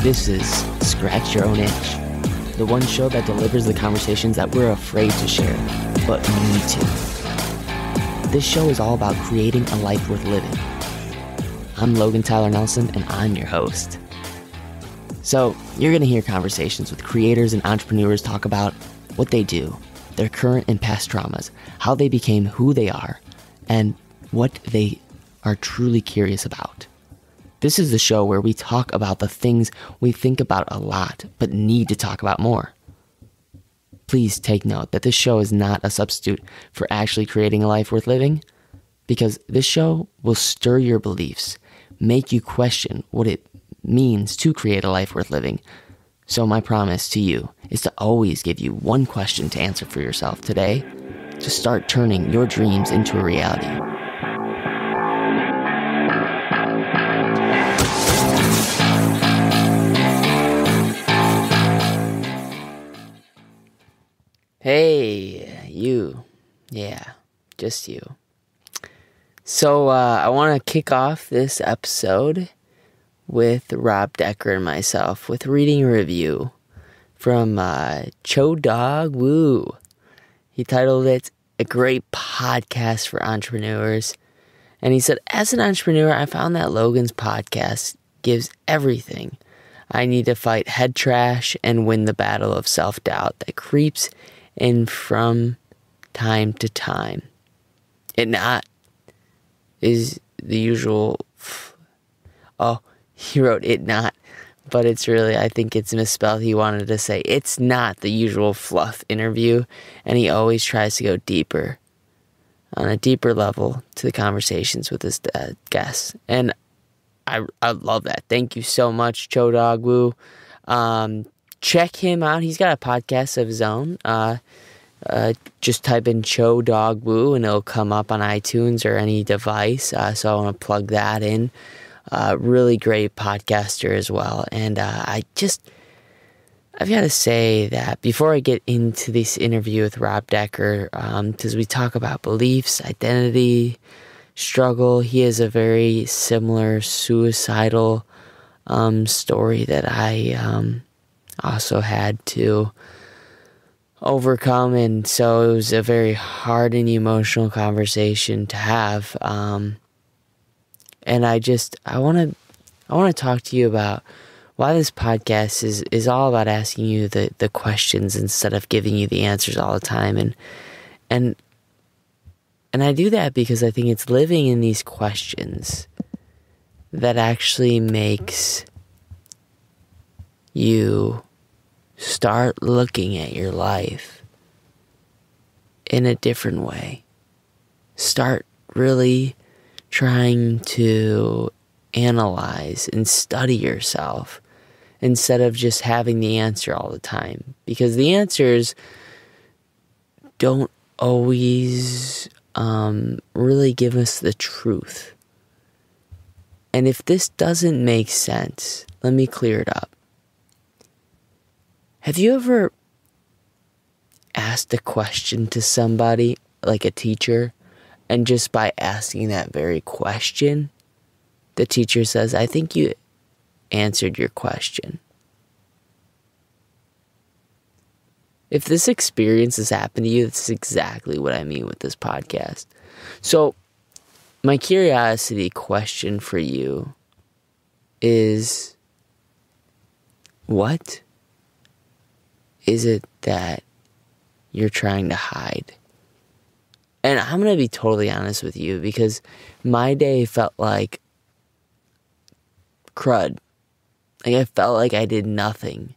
This is Scratch Your Own Itch, the one show that delivers the conversations that we're afraid to share, but need to. This show is all about creating a life worth living. I'm Logan Tyler Nelson, and I'm your host. So, you're going to hear conversations with creators and entrepreneurs talk about what they do, their current and past traumas, how they became who they are, and what they are truly curious about. This is the show where we talk about the things we think about a lot, but need to talk about more. Please take note that this show is not a substitute for actually creating a life worth living, because this show will stir your beliefs, make you question what it means to create a life worth living. So my promise to you is to always give you one question to answer for yourself today to start turning your dreams into a reality. Hey, you. Yeah, just you. So I want to kick off this episode with Rob Decker and myself with reading a review from Cho Dog Woo. He titled it A Great Podcast for Entrepreneurs. And he said, as an entrepreneur, I found that Logan's podcast gives everything I need to fight head trash and win the battle of self-doubt that creeps in from time to time. It not is the usual. He wrote it not, but it's really, I think it's misspelled. He wanted to say it's not the usual fluff interview, and he always tries to go deeper, on a deeper level to the conversations with his guests. And I love that. Thank you so much, Cho Dog Woo. Check him out. He's got a podcast of his own. Just type in Cho Dog Woo and it'll come up on iTunes or any device. So I want to plug that in. Really great podcaster as well. And I've got to say that before I get into this interview with Rob Decker, because we talk about beliefs, identity, struggle. He has a very similar suicidal story that I also had to overcome, and so it was a very hard and emotional conversation to have. And I want to talk to you about why this podcast is all about asking you the questions instead of giving you the answers all the time. And I do that because I think it's living in these questions that actually makes you start looking at your life in a different way. Start really trying to analyze and study yourself instead of just having the answer all the time. Because the answers don't always really give us the truth. And if this doesn't make sense, let me clear it up. Have you ever asked a question to somebody, like a teacher, and just by asking that very question, the teacher says, I think you answered your question? If this experience has happened to you, this is exactly what I mean with this podcast. So, my curiosity question for you is, what is it that you're trying to hide? And I'm going to be totally honest with you, because my day felt like crud. Like I felt like I did nothing.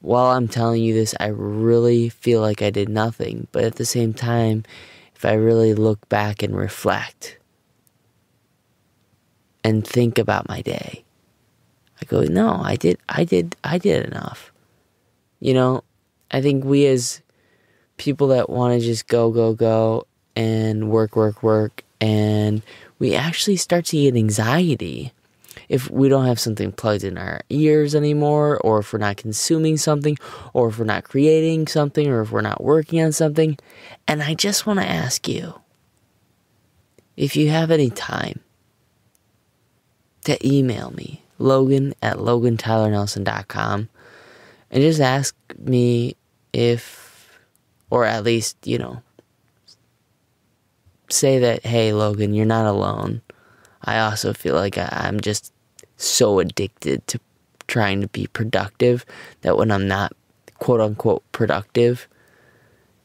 While I'm telling you this, I really feel like I did nothing. But at the same time, if I really look back and reflect and think about my day, I go, no, I did enough. You know, I think we as people that want to just go and work, and we actually start to get anxiety if we don't have something plugged in our ears anymore, or if we're not consuming something, or if we're not creating something, or if we're not working on something. And I just want to ask you, if you have any time, to email me Logan at LoganTylerNelson.com, and just ask me if, or at least, say that, hey, Logan, you're not alone. I also feel like I'm just so addicted to trying to be productive that when I'm not quote unquote productive,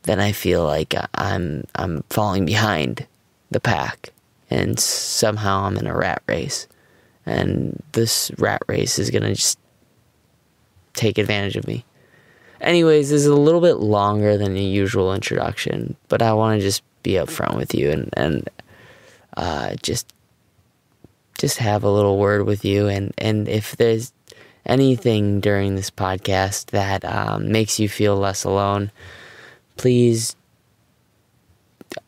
then I feel like I'm falling behind the pack, and somehow I'm in a rat race, and this rat race is gonna just take advantage of me. Anyways, this is a little bit longer than the usual introduction, but I want to just be upfront with you and just have a little word with you, and if there's anything during this podcast that makes you feel less alone, please,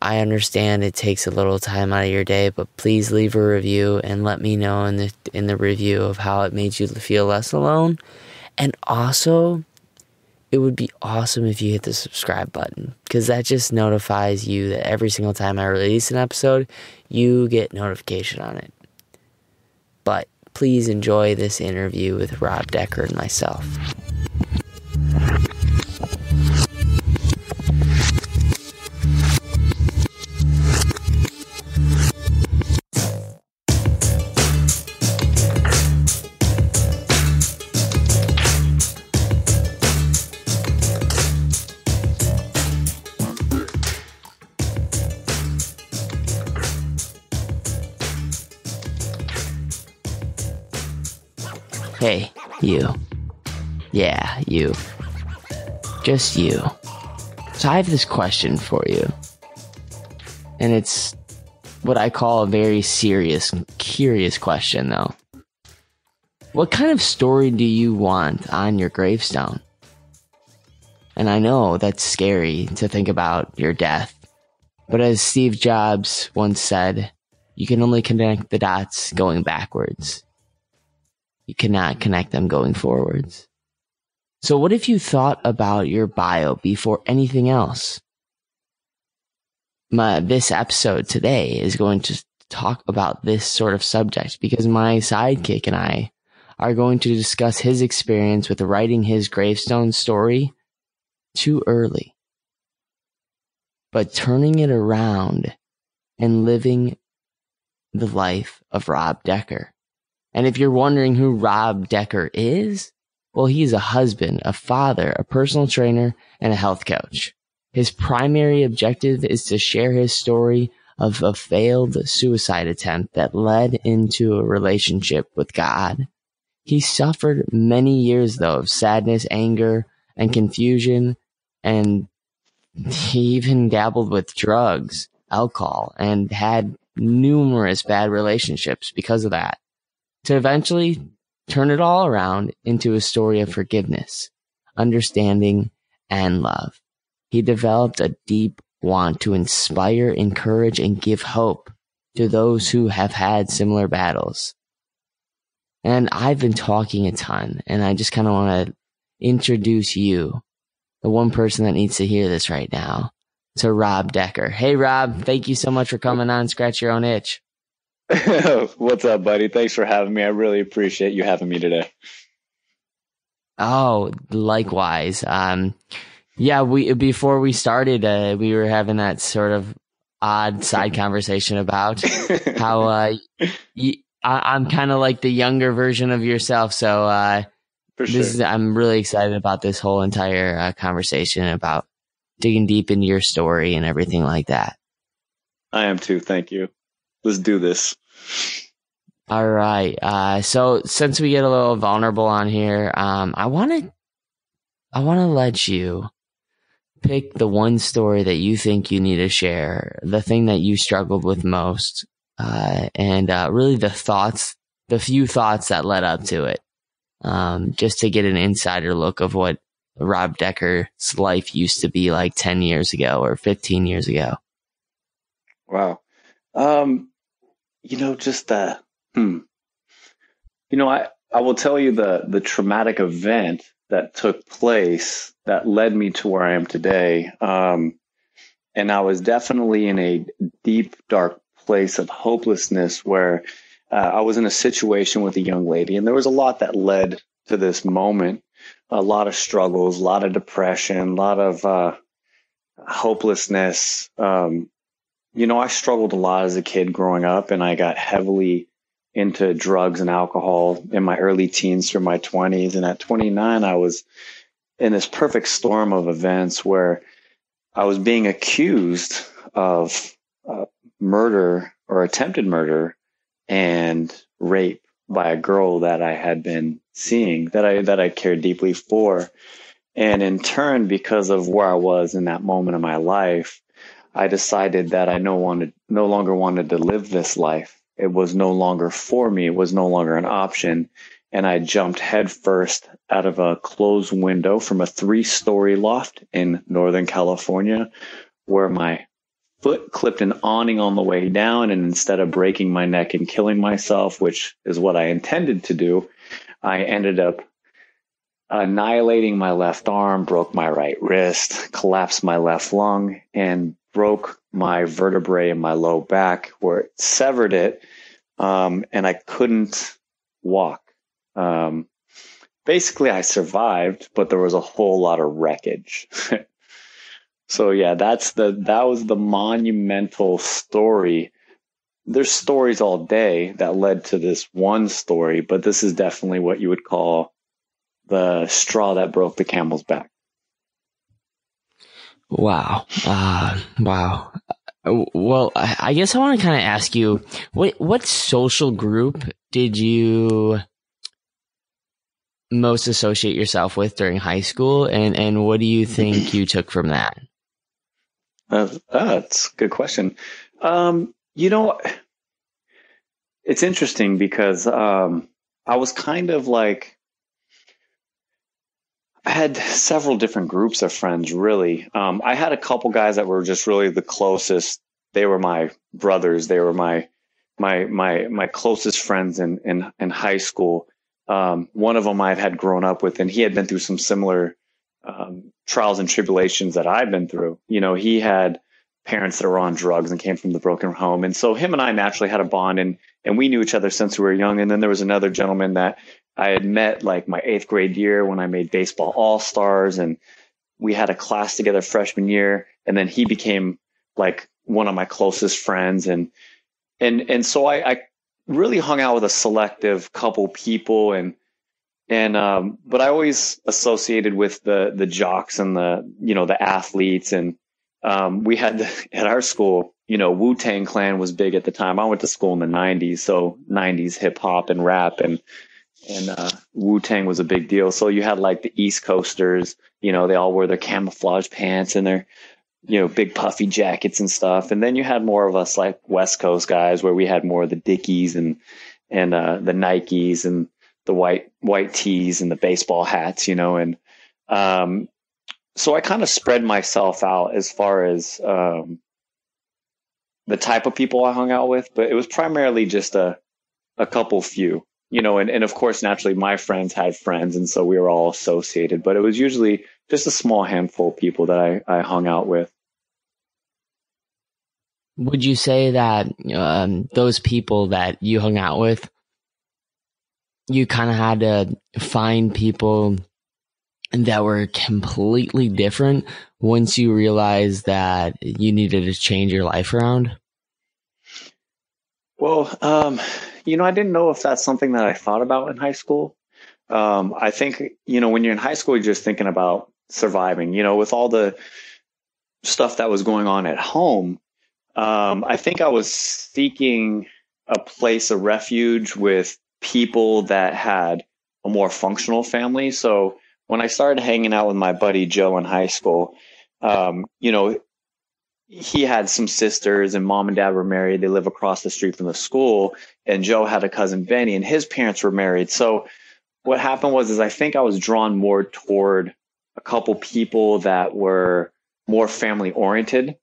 I understand it takes a little time out of your day, but please leave a review and let me know in the review of how it made you feel less alone. And also, it would be awesome if you hit the subscribe button, because that just notifies you that every single time I release an episode, you get notification on it. But please enjoy this interview with Rob Decker and myself. Hey, you. Yeah, you. Just you. So I have this question for you. And it's what I call a very serious, curious question, though. What kind of story do you want on your gravestone? And I know that's scary to think about your death. But as Steve Jobs once said, you can only connect the dots going backwards. You cannot connect them going forwards. So what if you thought about your bio before anything else? This episode today is going to talk about this sort of subject because my sidekick and I are going to discuss his experience with writing his gravestone story too early, but turning it around and living the life of Rob Decker. And if you're wondering who Rob Decker is, well, he's a husband, a father, a personal trainer, and a health coach. His primary objective is to share his story of a failed suicide attempt that led into a relationship with God. He suffered many years, though, of sadness, anger, and confusion, and he even dabbled with drugs, alcohol, and had numerous bad relationships because of that, to eventually turn it all around into a story of forgiveness, understanding, and love. He developed a deep want to inspire, encourage, and give hope to those who have had similar battles. And I've been talking a ton, and I just kind of want to introduce you, the one person that needs to hear this right now, to Rob Decker. Hey, Rob, thank you so much for coming on Scratch Your Own Itch. What's up, buddy? Thanks for having me. I really appreciate you having me today. Oh, likewise. Before we started, we were having that sort of odd side conversation about how I'm kind of like the younger version of yourself. So I'm really excited about this whole entire conversation about digging deep into your story and everything like that. I am too. Thank you. Let's do this. All right. So since we get a little vulnerable on here, I want to let you pick the one story that you think you need to share, the thing that you struggled with most, and really the few thoughts that led up to it, just to get an insider look of what Rob Decker's life used to be like 10 years ago or 15 years ago. Wow. I will tell you the traumatic event that took place that led me to where I am today. And I was definitely in a deep, dark place of hopelessness where I was in a situation with a young lady, and there was a lot that led to this moment. A lot of struggles, a lot of depression, a lot of hopelessness. I struggled a lot as a kid growing up, and I got heavily into drugs and alcohol in my early teens through my 20s. And at 29, I was in this perfect storm of events where I was being accused of murder or attempted murder and rape by a girl that I had been seeing, that I cared deeply for. And in turn, because of where I was in that moment of my life, I decided that I no longer wanted to live this life. It was no longer for me. It was no longer an option. And I jumped headfirst out of a closed window from a 3-story loft in Northern California, where my foot clipped an awning on the way down. And instead of breaking my neck and killing myself, which is what I intended to do, I ended up annihilating my left arm, broke my right wrist, collapsed my left lung, and broke my vertebrae in my low back, where it severed it, and I couldn't walk. Basically, I survived, but there was a whole lot of wreckage. So yeah, that was the monumental story. There's stories all day that led to this one story, but this is definitely what you would call the straw that broke the camel's back. Wow. Wow. Well, I guess I want to kind of ask you, what social group did you most associate yourself with during high school, and what do you think you took from that? That's a good question. It's interesting because I was kind of like, I had several different groups of friends, really. I had a couple guys that were just really the closest. They were my brothers. They were my closest friends in high school. One of them I had grown up with, and he had been through some similar trials and tribulations that I've been through. He had parents that were on drugs and came from the broken home. And so him and I naturally had a bond, and we knew each other since we were young. And then there was another gentleman that I had met like my 8th grade year when I made baseball all-stars, and we had a class together freshman year. And then he became like one of my closest friends. And so I really hung out with a selective couple people, but I always associated with the jocks and the athletes. And we had at our school, Wu-Tang Clan was big at the time. I went to school in the 90s, so 90s hip hop and rap, and Wu-Tang was a big deal. So you had like the East Coasters, they all wore their camouflage pants and their, big puffy jackets and stuff. And then you had more of us like West Coast guys, where we had more of the Dickies and the Nikes and the white tees and the baseball hats, and so I kind of spread myself out as far as the type of people I hung out with, but it was primarily just a couple few. And of course, naturally, my friends had friends, and so we were all associated. But it was usually just a small handful of people that I hung out with. Would you say that those people that you hung out with, you kind of had to find people that were completely different once you realized that you needed to change your life around? Well, I didn't know if that's something that I thought about in high school. I think, when you're in high school, you're just thinking about surviving, with all the stuff that was going on at home. I think I was seeking a place of refuge with people that had a more functional family. So when I started hanging out with my buddy Joe in high school, he had some sisters, and mom and dad were married. They live across the street from the school. And Joe had a cousin, Benny, and his parents were married. So what happened was I think I was drawn more toward a couple people that were more family oriented,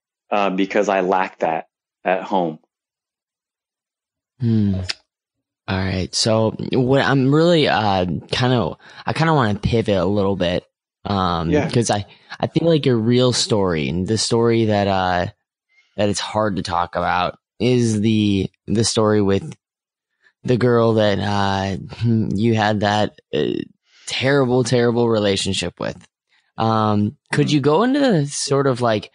because I lacked that at home. All right. So what I'm really I kind of want to pivot a little bit, because I feel like your real story, and the story that it's hard to talk about, is the story with the girl that you had that terrible, terrible relationship with. Could you go into the sort of like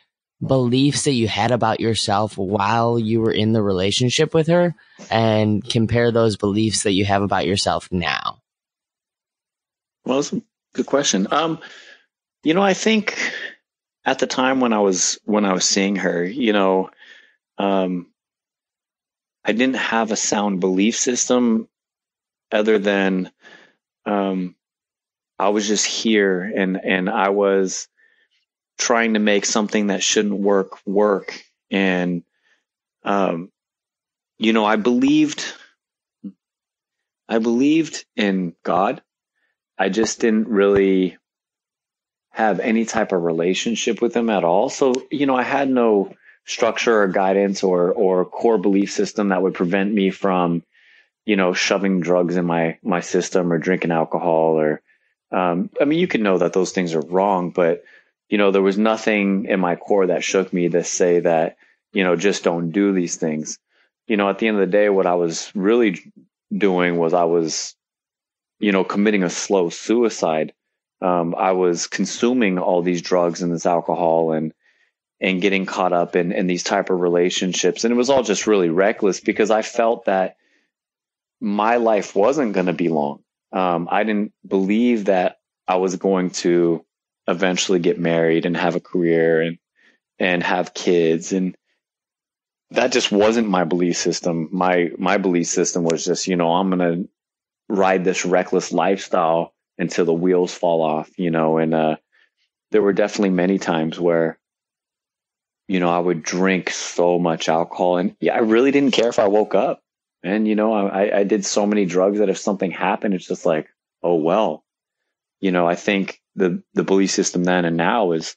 beliefs that you had about yourself while you were in the relationship with her and compare those beliefs that you have about yourself now? Well, that's a good question. I think at the time when I was seeing her, I didn't have a sound belief system other than I was just here and I was trying to make something that shouldn't work. And I believed in God. I just didn't really have any type of relationship with him at all. So, I had no structure or guidance or core belief system that would prevent me from, shoving drugs in my system or drinking alcohol or, you can know that those things are wrong, but, there was nothing in my core that shook me to say that, just don't do these things. At the end of the day, what I was really doing was I was, committing a slow suicide. I was consuming all these drugs and this alcohol and getting caught up in these type of relationships. And it was all just really reckless because I felt that my life wasn't going to be long. I didn't believe that I was going to eventually get married and have a career and have kids. And that just wasn't my belief system. My belief system was just, I'm going to ride this reckless lifestyle until the wheels fall off, and there were definitely many times where, I would drink so much alcohol and I really didn't care if I woke up. And, I did so many drugs that if something happened, it's just like, oh, well, I think the belief system then and now is,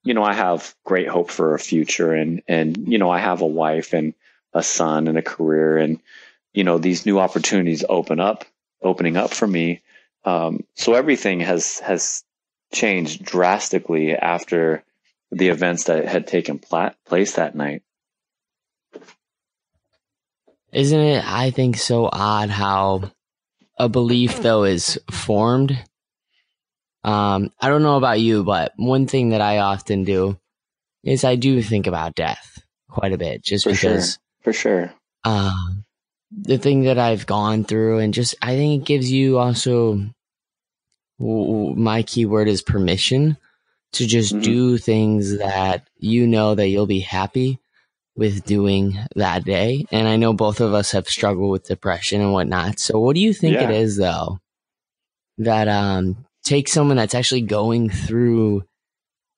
I have great hope for a future and, I have a wife and a son and a career and, these new opportunities opening up for me. So everything has changed drastically after the events that had taken place that night. Isn't it, I think, so odd how a belief, though, is formed? I don't know about you, but one thing that I often do is I do think about death quite a bit, just because. For sure. The thing that I've gone through, and just, I think it gives you also, my keyword is permission to just do things that that you'll be happy with doing that day. And I know both of us have struggled with depression and whatnot. So what do you think it is, though, that takes someone that's actually going through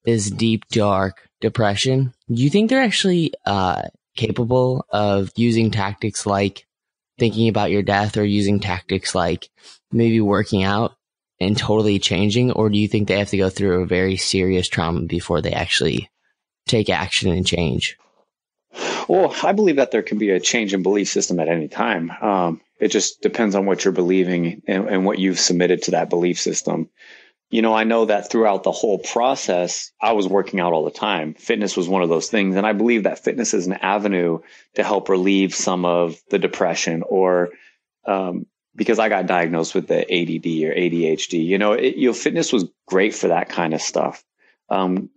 this deep, dark depression? Do you think they're actually capable of using tactics like thinking about your death or using tactics like maybe working out and totally changing? Or do you think they have to go through a very serious trauma before they actually take action and change? Well, I believe that there can be a change in belief system at any time. It just depends on what you're believing and what you've submitted to that belief system. I know that throughout the whole process, I was working out all the time. Fitness was one of those things. And I believe that fitness is an avenue to help relieve some of the depression or, because I got diagnosed with the ADD or ADHD, fitness was great for that kind of stuff.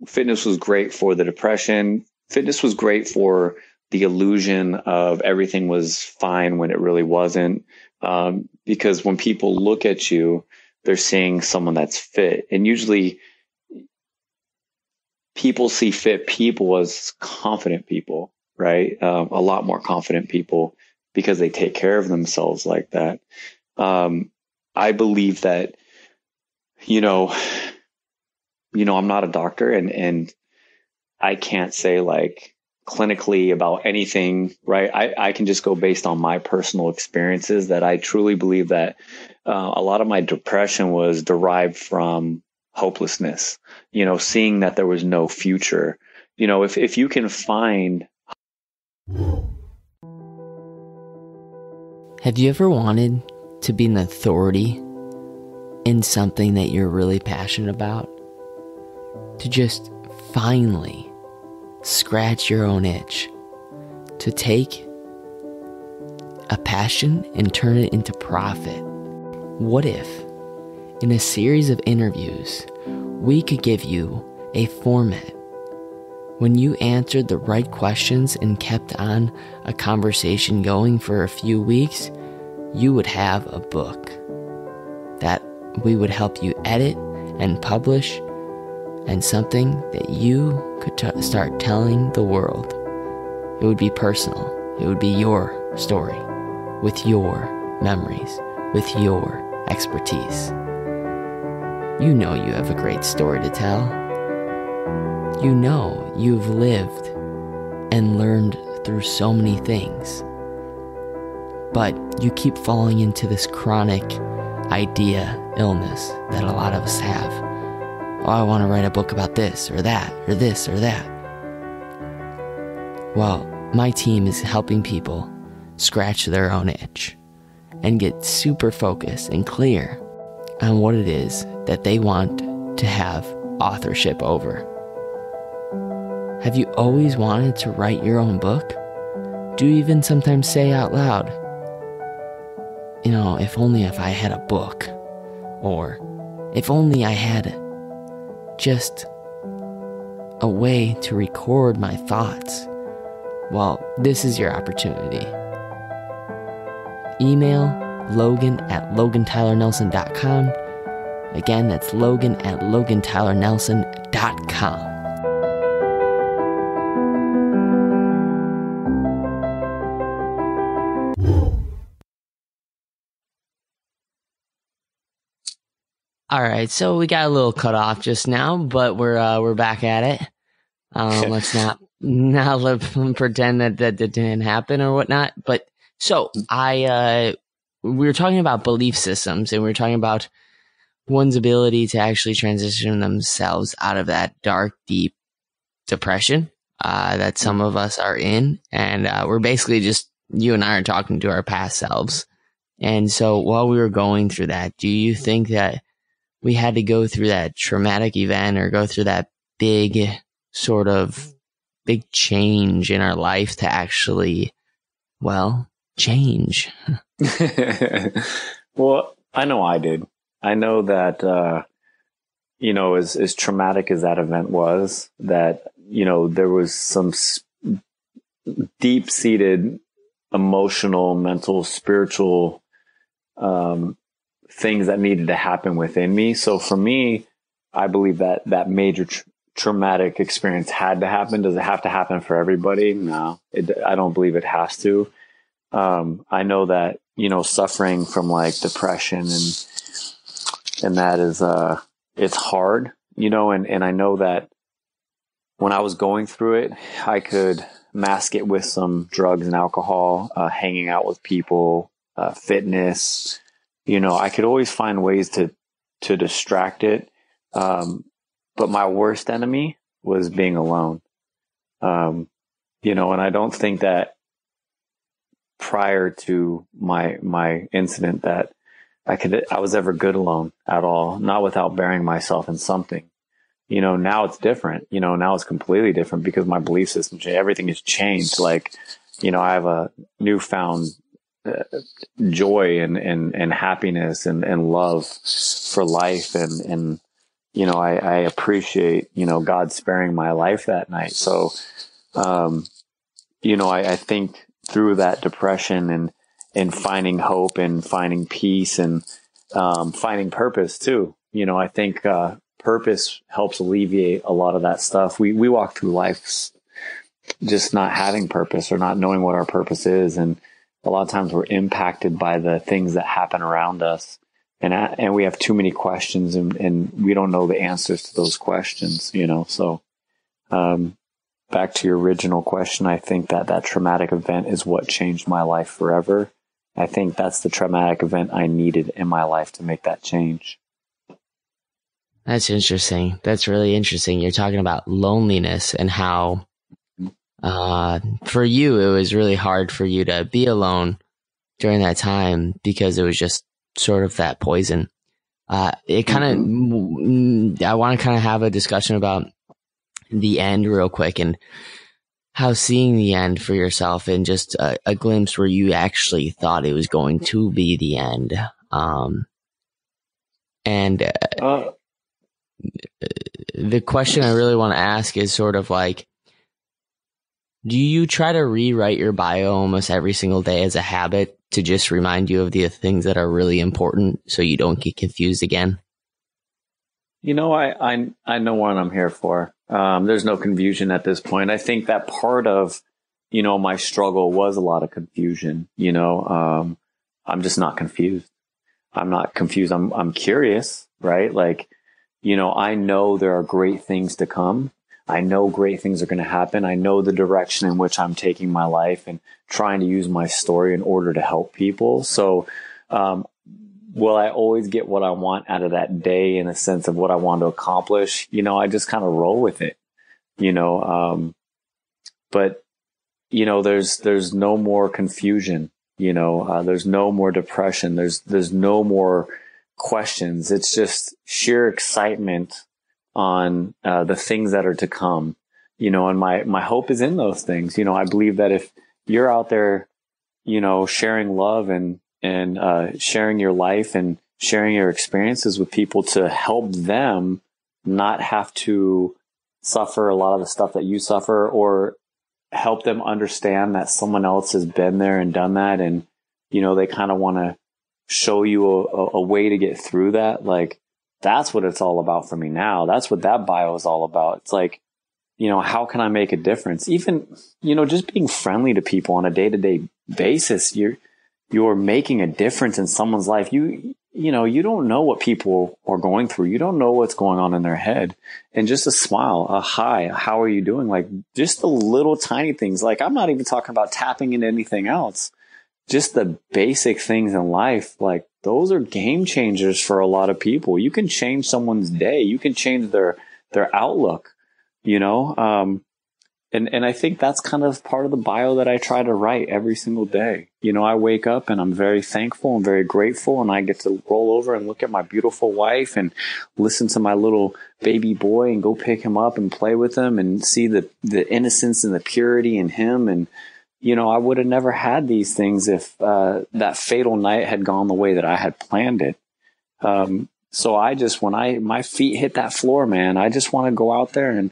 Fitness was great for the depression. Fitness was great for the illusion of everything was fine when it really wasn't. Because when people look at you, they're seeing someone that's fit. And usually people see fit people as confident people, right? A lot more confident people because they take care of themselves like that. I believe that, I'm not a doctor and I can't say like clinically about anything, right? I can just go based on my personal experiences that I truly believe that a lot of my depression was derived from hopelessness, seeing that there was no future. If you can find. Have you ever wanted to be an authority in something that you're really passionate about? To just finally scratch your own itch, to take a passion and turn it into profit? What if, in a series of interviews, we could give you a format? When you answered the right questions and kept on a conversation going for a few weeks, you would have a book that we would help you edit and publish, and something that you could start telling the world. It would be personal. It would be your story, with your memories, with your expertise. You know you have a great story to tell. You know you've lived and learned through so many things. But you keep falling into this chronic illness that a lot of us have. Oh, I want to write a book about this or that or this or that. Well, my team is helping people scratch their own itch and get super focused and clear on what it is that they want to have authorship over. Have you always wanted to write your own book? Do you even sometimes say out loud, you know, if only if I had a book, or if only I had just a way to record my thoughts? Well, this is your opportunity. Email Logan at LoganTylerNelson.com. Again, that's Logan at LoganTylerNelson.com. All right, so we got a little cut off just now, but we're back at it. Let's not pretend that didn't happen or whatnot. But so we were talking about belief systems, and we were talking about one's ability to actually transition themselves out of that dark, deep depression that some of us are in, and we're basically just, you and I are talking to our past selves. And so while we were going through that, do you think that we had to go through that traumatic event or go through that big change in our life to actually, well, change? Well, I know I did. I know that, as traumatic as that event was, that, there was some deep-seated emotional, mental, spiritual, things that needed to happen within me. So for me, I believe that major traumatic experience had to happen. Does it have to happen for everybody? No, I don't believe it has to. I know that, suffering from like depression and that is, it's hard, and I know that when I was going through it, I could mask it with some drugs and alcohol, hanging out with people, fitness. I could always find ways to distract it. But my worst enemy was being alone. And I don't think that prior to my incident that I was ever good alone at all, not without burying myself in something. Now it's different. Now it's completely different because my belief system changed. Everything has changed. Like, I have a newfound joy and happiness and love for life. And I appreciate, God sparing my life that night. So, I think through that depression and finding hope and finding peace and, finding purpose too. I think, purpose helps alleviate a lot of that stuff. We walk through life just not having purpose or not knowing what our purpose is. And a lot of times we're impacted by the things that happen around us. And we have too many questions and we don't know the answers to those questions, So, back to your original question, I think that traumatic event is what changed my life forever. I think that's the traumatic event I needed in my life to make that change. That's interesting. That's really interesting. You're talking about loneliness and how, for you, it was really hard for you to be alone during that time because it was just sort of that poison. I want to kind of have a discussion about the end real quick and how seeing the end for yourself and just a glimpse where you actually thought it was going to be the end. The question I really want to ask is sort of like, do you try to rewrite your bio almost every single day as a habit to just remind you of the things that are really important so you don't get confused again? I know what I'm here for. There's no confusion at this point. I think that part of, my struggle was a lot of confusion. I'm just not confused. I'm not confused. I'm curious, right? Like, I know there are great things to come. I know great things are going to happen. I know the direction in which I'm taking my life and trying to use my story in order to help people. So, will I always get what I want out of that day in a sense of what I want to accomplish? I just kind of roll with it, but there's no more confusion, there's no more depression. There's no more questions. It's just sheer excitement on the things that are to come, and my hope is in those things. I believe that if you're out there, sharing love and sharing your life and sharing your experiences with people to help them not have to suffer a lot of the stuff that you suffer, or help them understand that someone else has been there and done that. And, they kind of want to show you a way to get through that. Like, that's what it's all about for me now. That's what that bio is all about. It's like, how can I make a difference? Even, just being friendly to people on a day-to-day basis, you're making a difference in someone's life. You don't know what people are going through. You don't know what's going on in their head. And just a smile, a hi, how are you doing? Like, just the little tiny things. Like, I'm not even talking about tapping into anything else. Just the basic things in life. Like, those are game changers for a lot of people. You can change someone's day. You can change their outlook, And I think that's kind of part of the bio that I try to write every single day. I wake up and I'm very thankful and very grateful, and I get to roll over and look at my beautiful wife and listen to my little baby boy and go pick him up and play with him and see the innocence and the purity in him. And, I would have never had these things if that fatal night had gone the way that I had planned it. So I just, when my feet hit that floor, man, I just want to go out there and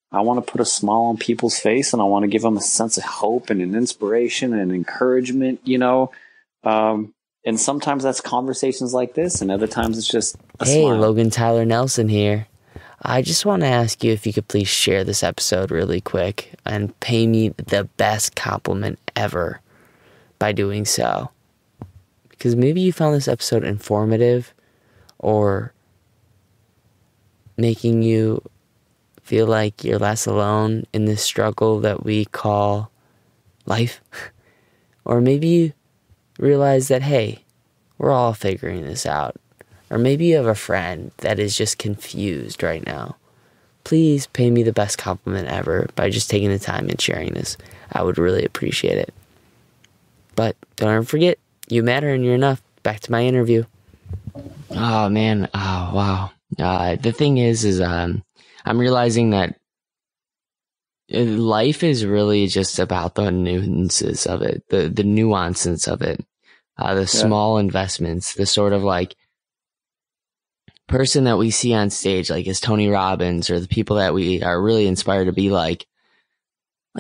I want to put a smile on people's face, and I want to give them a sense of hope and an inspiration and encouragement, and sometimes that's conversations like this, and other times it's just a smile. Hey, Logan Tyler Nelson here. I just want to ask you if you could please share this episode really quick and pay me the best compliment ever by doing so. Because maybe you found this episode informative or making you feel like you're less alone in this struggle that we call life. Or maybe you realize that, hey, we're all figuring this out. Or maybe you have a friend that is just confused right now. Please pay me the best compliment ever by just taking the time and sharing this. I would really appreciate it. But don't ever forget, you matter and you're enough. Back to my interview. Oh, man. Oh, wow. The thing is I'm realizing that life is really just about the nuances of it, the nuances of it, the small investments, the sort of like person that we see on stage, like is Tony Robbins, or the people that we are really inspired to be like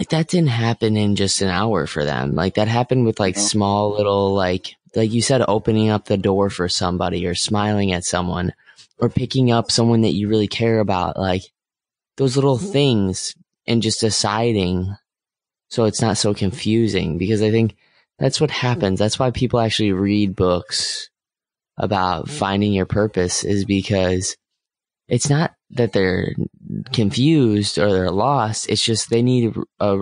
that didn't happen in just an hour for them. Like that happened with like small little, like you said, opening up the door for somebody, or smiling at someone, or picking up someone that you really care about, like those little things, and just deciding so it's not so confusing. Because I think that's what happens. That's why people actually read books about finding your purpose, is because it's not that they're confused or they're lost. It's just they need a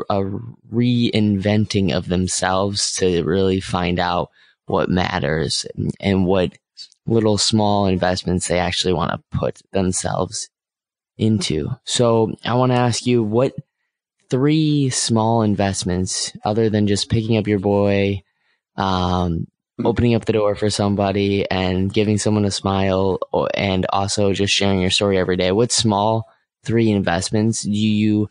reinventing of themselves to really find out what matters and what little small investments they actually want to put themselves into. So I want to ask you, what 3 small investments, other than just picking up your boy, opening up the door for somebody and giving someone a smile, and also just sharing your story every day, what small 3 investments do you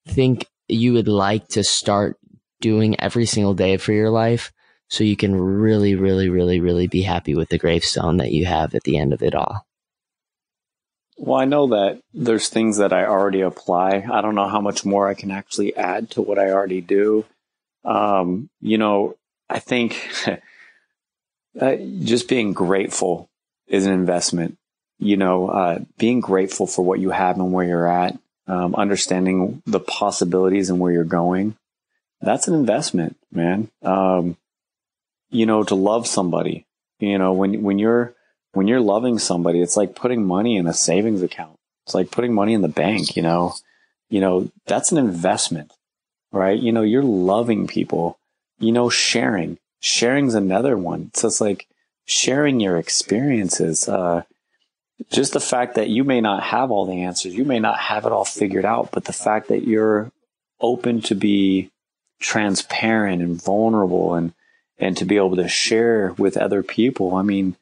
think you would like to start doing every single day for your life so you can really, really, really, really be happy with the gravestone that you have at the end of it all? Well, I know that there's things that I already apply. I don't know how much more I can actually add to what I already do. I think just being grateful is an investment. Being grateful for what you have and where you're at, understanding the possibilities and where you're going. That's an investment, man. To love somebody, when you're loving somebody, it's like putting money in a savings account. It's like putting money in the bank, that's an investment, right? You're loving people, sharing's another one. So it's like sharing your experiences, just the fact that you may not have all the answers, you may not have it all figured out, but the fact that you're open to be transparent and vulnerable and to be able to share with other people. I mean,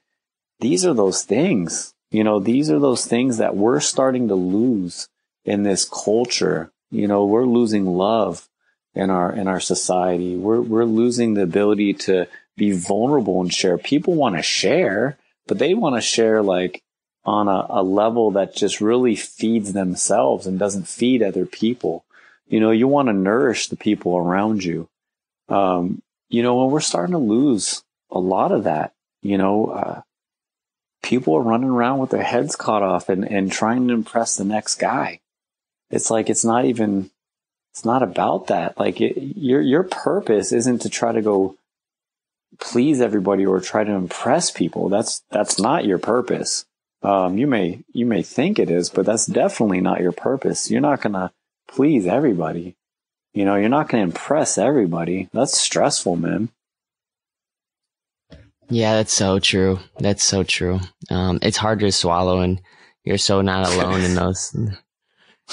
these are those things, these are those things that we're starting to lose in this culture. We're losing love in our society. We're losing the ability to be vulnerable and share. People want to share, but they want to share like on a level that just really feeds themselves and doesn't feed other people. You want to nourish the people around you. And we're starting to lose a lot of that. People are running around with their heads cut off and trying to impress the next guy. It's like, it's not about that. Like your purpose isn't to try to go please everybody or try to impress people. That's not your purpose. You may think it is, but that's definitely not your purpose. You're not going to please everybody. You're not going to impress everybody. That's stressful, man. Yeah, that's so true. That's so true. It's hard to swallow, and you're so not alone in those.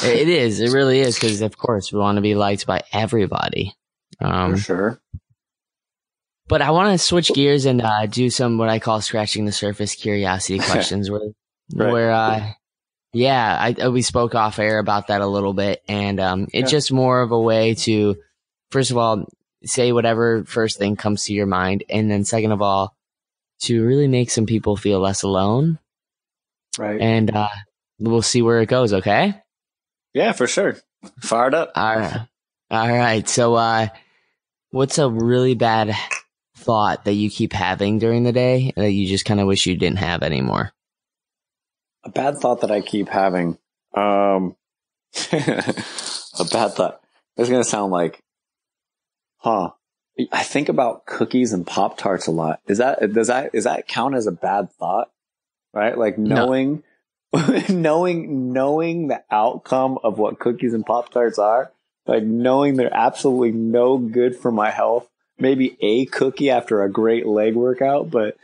It is. It really is, because of course we want to be liked by everybody. For sure. But I want to switch gears and do some what I call scratching the surface curiosity questions, we spoke off air about that a little bit, and it's just more of a way to, first of all, say whatever first thing comes to your mind, and then second of all, to really make some people feel less alone. Right. And we'll see where it goes, okay? Yeah, for sure. Fired up. All right. So what's a really bad thought that you keep having during the day that you just kind of wish you didn't have anymore? A bad thought that I keep having. A bad thought. It's going to sound like, I think about cookies and Pop-Tarts a lot. Does that count as a bad thought? Right? Like knowing the outcome of what cookies and Pop-Tarts are, like knowing they're absolutely no good for my health. Maybe a cookie after a great leg workout, but,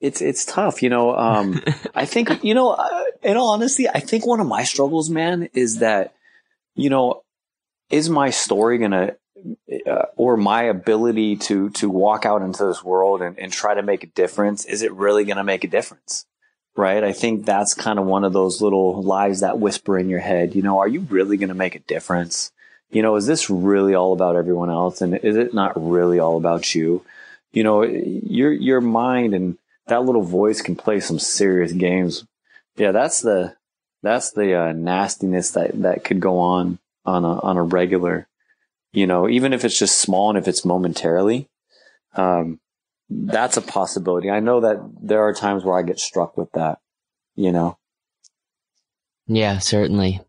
it's tough, I think, in all honesty, I think one of my struggles, man, is that, is my story gonna, or my ability to walk out into this world and try to make a difference, is it really gonna make a difference? Right? I think that's kind of one of those little lies that whisper in your head, are you really gonna make a difference? Is this really all about everyone else? And is it not really all about you? Your mind and that little voice can play some serious games. Yeah, that's the nastiness that could go on a regular, even if it's just small and if it's momentarily, that's a possibility. I know that there are times where I get struck with that, Yeah, certainly.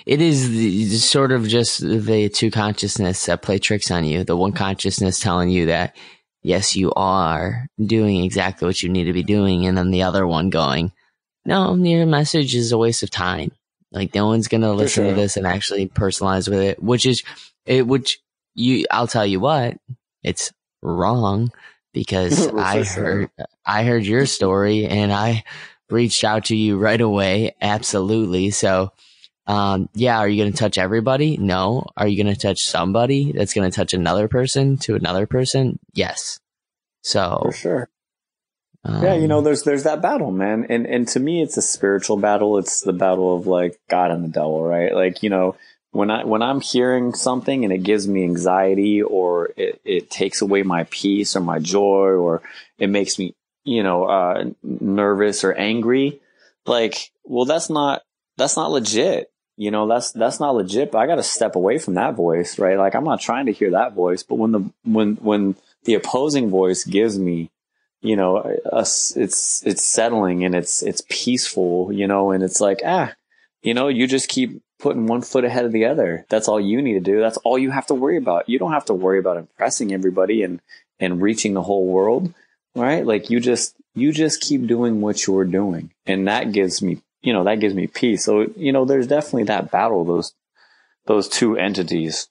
It is sort of just the two consciousness that play tricks on you. The one consciousness telling you that, yes, you are doing exactly what you need to be doing. And then the other one going, no, your message is a waste of time. Like no one's going to listen to this and actually personalize with it, I'll tell you what, it's wrong, because I heard your story and I reached out to you right away. Absolutely. So, are you going to touch everybody? No. Are you going to touch somebody that's going to touch another person to another person? Yes. So for sure. Yeah, there's that battle, man. And to me, it's a spiritual battle. It's the battle of like God and the devil, right? Like, when I'm hearing something and it gives me anxiety, or it takes away my peace or my joy, or it makes me, nervous or angry, like, well, that's not legit. That's not legit, but I got to step away from that voice, right? Like, I'm not trying to hear that voice, but when the opposing voice gives me, it's settling and it's peaceful, and it's like, you just keep putting one foot ahead of the other. That's all you need to do. That's all you have to worry about. You don't have to worry about impressing everybody and reaching the whole world, right? Like, you just keep doing what you're doing. And that gives me, peace. So, there's definitely that battle, those two entities.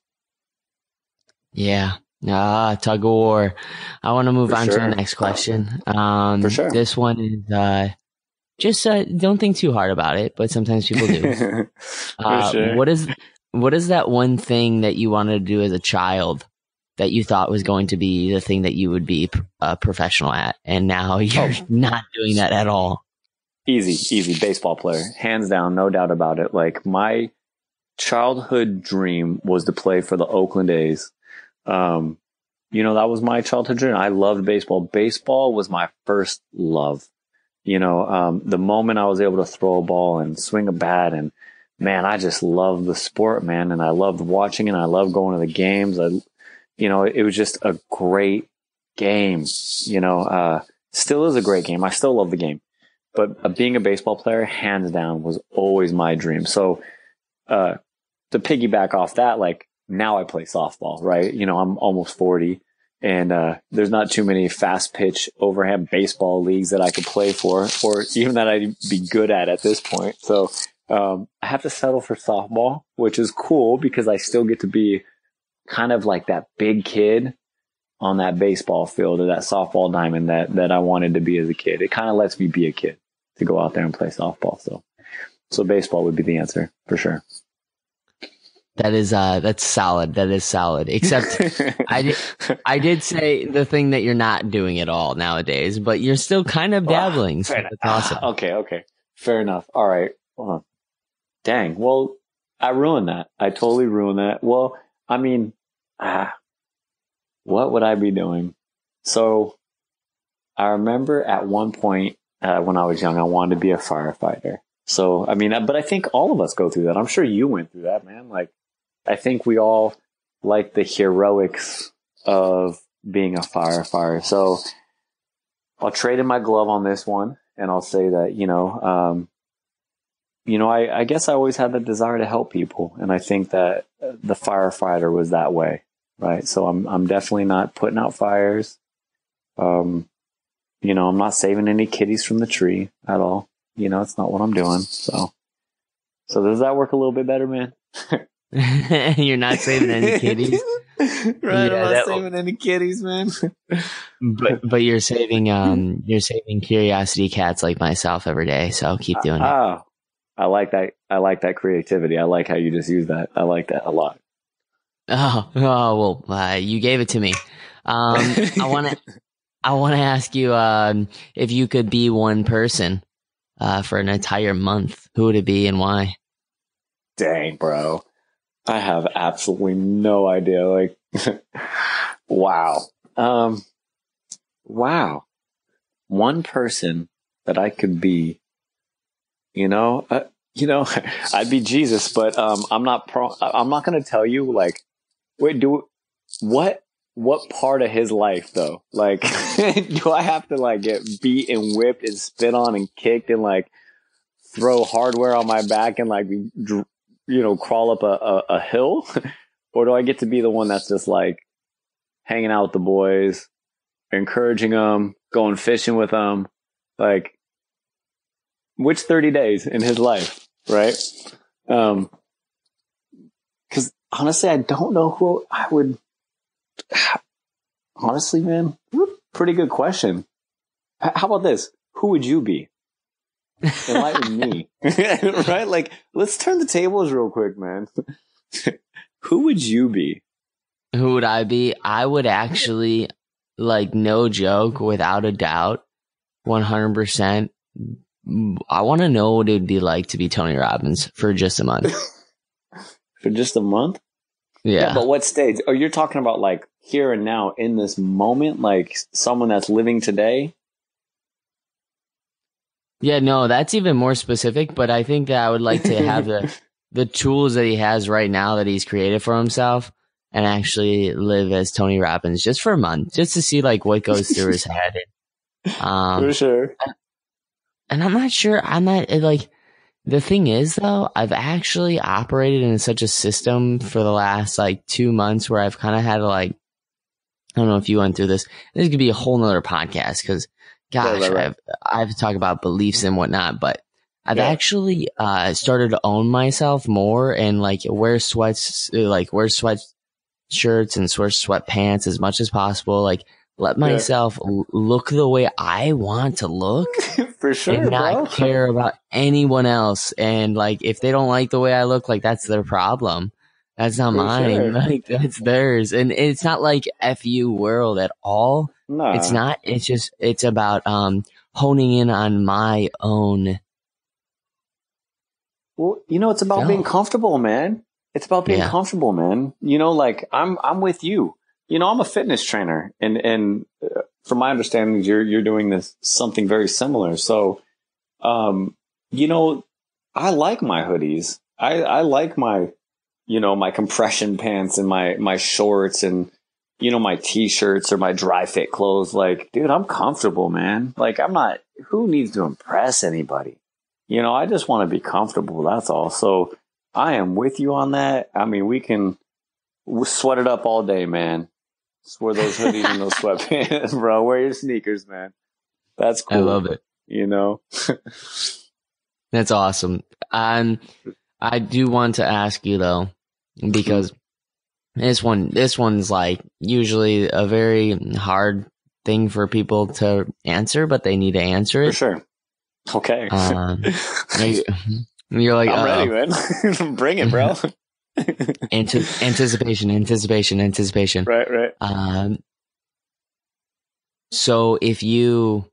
Yeah. Tug of war. I want to move on to the next question. For sure. This one is, just don't think too hard about it, but sometimes people do. Sure. What is that one thing that you wanted to do as a child that you thought was going to be the thing that you would be a professional at, and now you're not doing that at all? Easy baseball player, hands down, no doubt about it. Like, my childhood dream was to play for the Oakland A's. That was my childhood dream. I loved baseball. Baseball was my first love. The moment I was able to throw a ball and swing a bat, and man, I just loved the sport, man. And I loved watching, and I loved going to the games. It was just a great game. Still is a great game. I still love the game, but being a baseball player, hands down, was always my dream. So, to piggyback off that, like, now I play softball, right? I'm almost 40. And there's not too many fast pitch overhand baseball leagues that I could play for, or even that I'd be good at this point. So I have to settle for softball, which is cool because I still get to be kind of like that big kid on that baseball field, or that softball diamond that I wanted to be as a kid. It kind of lets me be a kid to go out there and play softball. So baseball would be the answer for sure. That's solid. That is solid. Except I did say the thing that you're not doing at all nowadays, but you're still kind of dabbling. So that's awesome. Okay. Fair enough. All right. Dang. Well, I ruined that. I totally ruined that. Well, I mean, what would I be doing? So I remember at one point, when I was young, I wanted to be a firefighter. So, I mean, but I think all of us go through that. I'm sure you went through that, man. Like, I think we all like the heroics of being a firefighter. So I'll trade in my glove on this one, and I'll say that, I guess I always had the desire to help people. And I think that the firefighter was that way, right? So I'm definitely not putting out fires. I'm not saving any kitties from the tree at all. It's not what I'm doing. So does that work a little bit better, man? You're not saving any kitties. Right, I'm not saving any kitties, man. but you're saving curiosity cats like myself every day, so keep doing it. Oh, I like that. I like that creativity. I like how you just use that. I like that a lot. Well, you gave it to me. I want to ask you if you could be one person for an entire month, who would it be and why? Dang, bro. I have absolutely no idea. Like, wow. Wow. One person that I could be, I'd be Jesus, but I'm not going to tell you, like, what part of his life though? Like, do I have to like get beat and whipped and spit on and kicked and like throw hardware on my back and like crawl up a hill? Or do I get to be the one that's just like hanging out with the boys, encouraging them, going fishing with them? Like, which 30 days in his life, right? Because honestly, I don't know who I would. Honestly, man, pretty good question. How about this? Who would you be? Enlighten me. Right? Like, let's turn the tables real quick, man. Who would you be? Who would I be? I would actually, like, no joke, without a doubt, 100%. I want to know what it would be like to be Tony Robbins for just a month. For just a month? Yeah. But what stage? Oh, you're talking about like here and now in this moment, like someone that's living today? Yeah, no, that's even more specific, but I think that I would like to have the tools that he has right now that he's created for himself and actually live as Tony Robbins just for a month, just to see like what goes through his head. For sure. And I'm not like, the thing is though, I've actually operated in such a system for the last like 2 months where I've kind of had to like, I don't know if you went through this. This could be a whole nother podcast because gosh, right. I've talked about beliefs and whatnot, but I've actually started to own myself more and like wear sweatshirts and wear sweatpants as much as possible. Like let myself look the way I want to look. For sure, and not care about anyone else. And like if they don't like the way I look, like that's their problem. That's not mine. Sure. Like that's theirs. And it's not like FU world at all. No. It's not. It's about honing in on my own. Well, it's about being comfortable, man. It's about being comfortable, man. Like I'm with you. I'm a fitness trainer and from my understanding, you're doing something very similar. So, I like my hoodies. I like my, my compression pants and my shorts and, my t-shirts or my dry fit clothes. Like, dude, I'm comfortable, man. Like who needs to impress anybody? I just want to be comfortable. That's all. So I am with you on that. I mean, we'll sweat it up all day, man. Just wear those hoodies and those sweatpants, bro. Wear your sneakers, man. That's cool. I love it. That's awesome. I do want to ask you though, because this one's like usually a very hard thing for people to answer, but they need to answer it. For sure. Okay. You're like, I'm ready, man. Bring it, bro. Anticipation. Right. So if you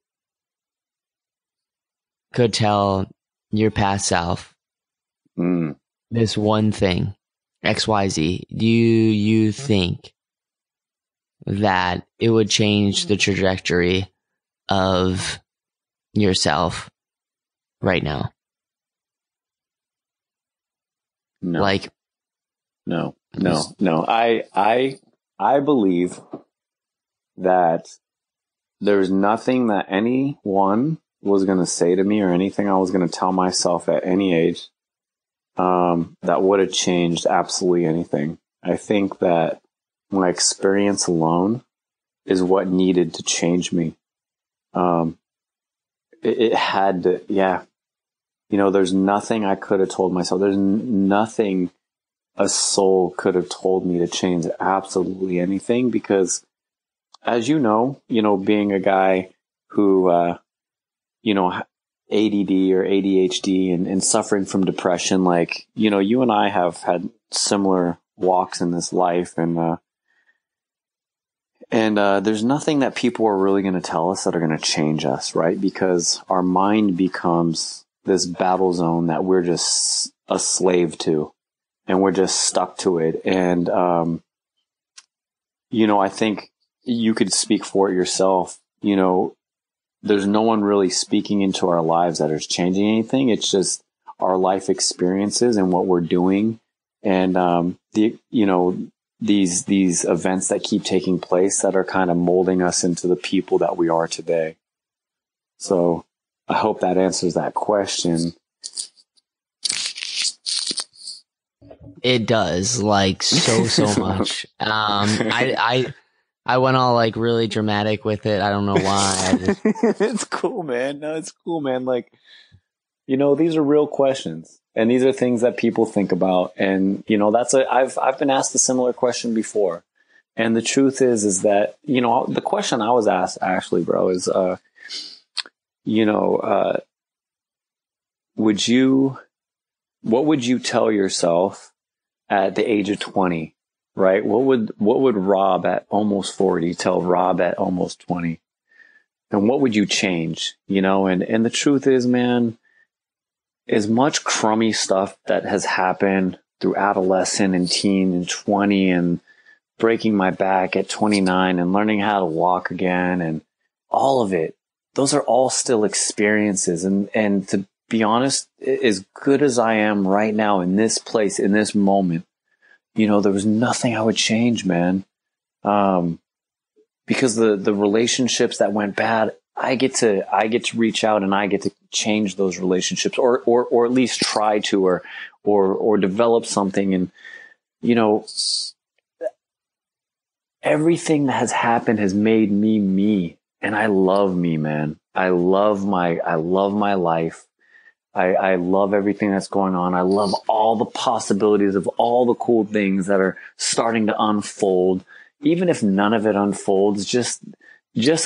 could tell your past self this one thing, XYZ, do you think that it would change the trajectory of yourself right now? No. Like, No. I believe that there's nothing that anyone was going to say to me or anything I was going to tell myself at any age that would have changed absolutely anything. I think that my experience alone is what needed to change me. It had to, there's nothing I could have told myself. There's nothing a soul could have told me to change absolutely anything because, as being a guy who, ADD or ADHD and suffering from depression, like, you and I have had similar walks in this life and there's nothing that people are really going to tell us that are going to change us, right? Because our mind becomes this battle zone that we're just a slave to. And we're just stuck to it. And, I think you could speak for it yourself. There's no one really speaking into our lives that is changing anything. It's just our life experiences and what we're doing. And, these events that keep taking place that are kind of molding us into the people that we are today. So I hope that answers that question. It does, like, so much. I went all, like, really dramatic with it. I don't know why. It's cool, man. No, it's cool, man. Like, these are real questions. And these are things that people think about. And, I've been asked a similar question before. And the truth is that, the question I was asked, actually, bro, is, what would you tell yourself at the age of 20, right? What would Rob at almost 40 tell Rob at almost 20? And what would you change? And the truth is, man, as much crummy stuff that has happened through adolescent and teen and 20 and breaking my back at 29 and learning how to walk again and all of it, those are all still experiences. And to be honest, as good as I am right now in this place, in this moment, there was nothing I would change, man. Because the relationships that went bad, I get to reach out and I get to change those relationships or at least try to, or develop something. And, everything that has happened has made me me. And I love me, man. I love my life. I love everything that's going on. I love all the possibilities of all the cool things that are starting to unfold. Even if none of it unfolds, just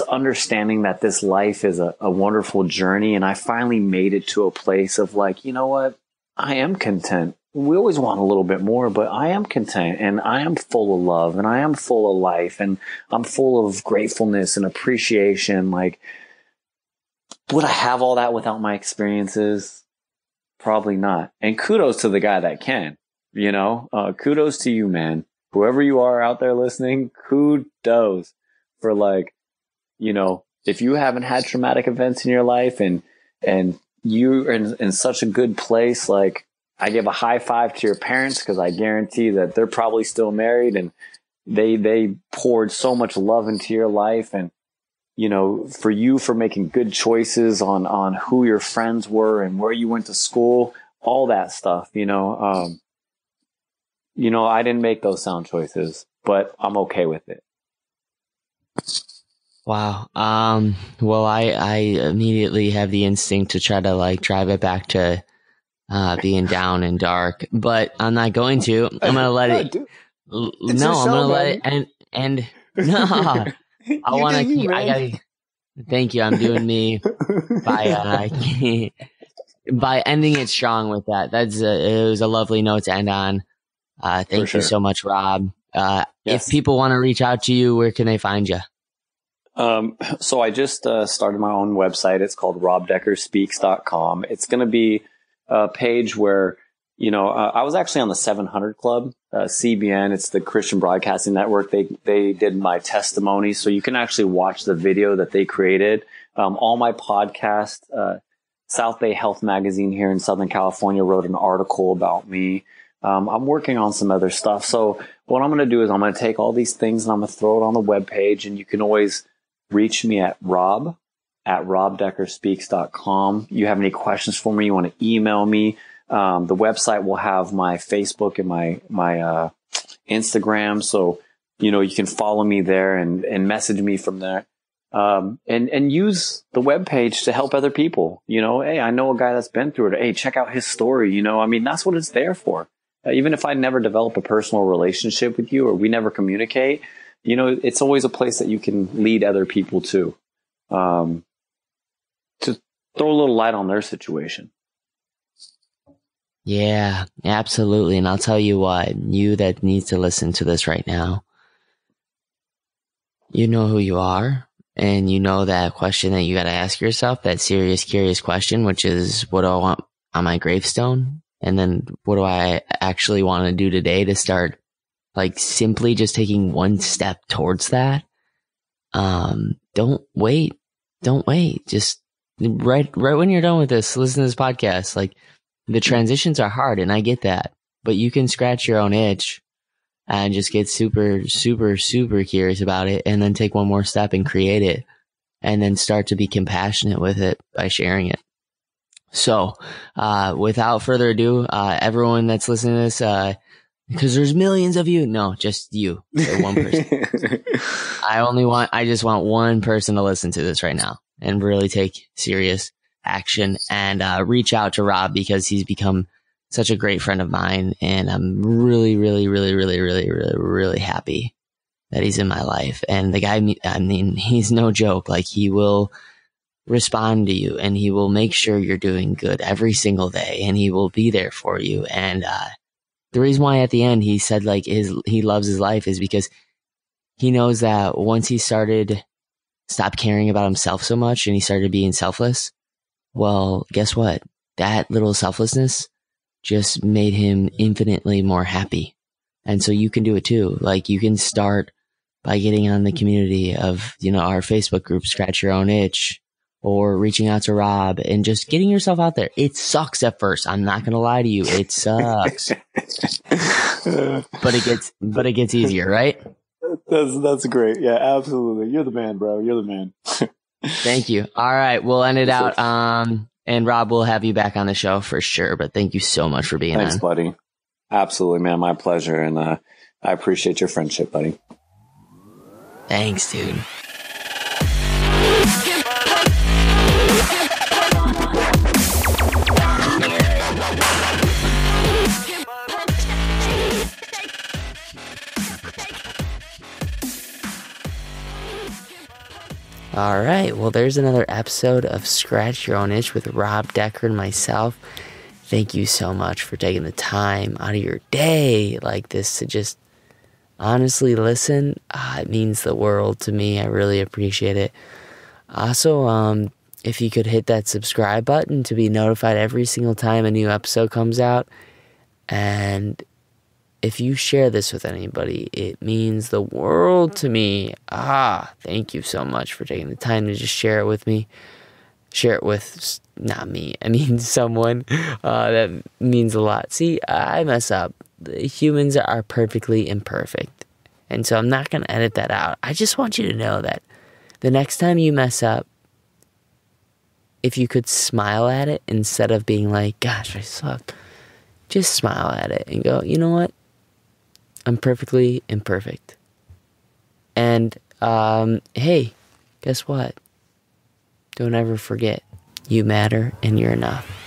understanding that this life is a wonderful journey. And I finally made it to a place of like, you know what? I am content. We always want a little bit more, but I am content and I am full of love and I am full of life and I'm full of gratefulness and appreciation. Like, would I have all that without my experiences? Probably not. And kudos to the guy that can, kudos to you, man. Whoever you are out there listening, kudos for like, if you haven't had traumatic events in your life and you're in such a good place, like I give a high five to your parents because I guarantee that they're probably still married and they poured so much love into your life. And, for you for making good choices on who your friends were and where you went to school, all that stuff, I didn't make those sound choices, but I'm okay with it. Wow. Well, I immediately have the instinct to try to like drive it back to being down and dark, but I'm not going to. I'm going to let it. I'm going to let it and no. I want to keep. I gotta. Thank you. I'm doing me by ending it strong with that. It was a lovely note to end on. Thank you so much, Rob. Yes. If people want to reach out to you, where can they find you? So I just started my own website. It's called robdeckerspeaks.com. It's going to be a page where, I was actually on the 700 Club, CBN. It's the Christian Broadcasting Network. They did my testimony. So you can actually watch the video that they created. All my podcasts, South Bay Health Magazine here in Southern California wrote an article about me. I'm working on some other stuff. So what I'm going to do is I'm going to take all these things and I'm going to throw it on the webpage, and you can always reach me at robdeckerspeaks.com. You have any questions for me? You want to email me? The website will have my Facebook and my Instagram. So, you can follow me there and message me from there. And use the webpage to help other people. Hey, I know a guy that's been through it. Hey, check out his story. That's what it's there for. Even if I never develop a personal relationship with you or we never communicate, it's always a place that you can lead other people to throw a little light on their situation. Yeah, absolutely. And I'll tell you what, you that needs to listen to this right now, you know who you are, and you know that question that you got to ask yourself, that serious, curious question, which is, what do I want on my gravestone? And then what do I actually want to do today to start, like, simply just taking one step towards that? Don't wait. Just right when you're done with this, listen to this podcast. Like, the transitions are hard, and I get that, but you can scratch your own itch and just get super, super, super curious about it, and then take one more step and create it, and then start to be compassionate with it by sharing it. So, without further ado, everyone that's listening to this, because there's millions of you. No, just you. So one person. I just want one person to listen to this right now and really take serious action and reach out to Rob, because he's become such a great friend of mine, and I'm really, really, really, really, really, really, really happy that he's in my life. And the guy, he's no joke. Like, he will respond to you, and he will make sure you're doing good every single day, and he will be there for you. And the reason why at the end he said like he loves his life is because he knows that once he started stopped caring about himself so much and he started being selfless. Well, guess what? That little selflessness just made him infinitely more happy. And so you can do it too. Like, you can start by getting on the community of, our Facebook group, Scratch Your Own Itch, or reaching out to Rob and just getting yourself out there. It sucks at first. I'm not going to lie to you. It sucks. but it gets easier, right? That's great. Yeah, absolutely. You're the man, bro. You're the man. Thank you. All right. We'll end it out. And Rob, we'll have you back on the show for sure. But thank you so much for being on. Thanks, buddy. Absolutely, man. My pleasure. And I appreciate your friendship, buddy. Thanks, dude. All right, well, there's another episode of Scratch Your Own Itch with Rob Decker and myself. Thank you so much for taking the time out of your day like this to just honestly listen. It means the world to me. I really appreciate it. Also, if you could hit that subscribe button to be notified every single time a new episode comes out. And if you share this with anybody, it means the world to me. Thank you so much for taking the time to just share it with me. Share it with, not me, I mean someone. That means a lot. See, I mess up. Humans are perfectly imperfect. And so I'm not going to edit that out. I just want you to know that the next time you mess up, if you could smile at it instead of being like, gosh, I suck. Just smile at it and go, you know what? I'm perfectly imperfect. And, hey, guess what? Don't ever forget, you matter and you're enough.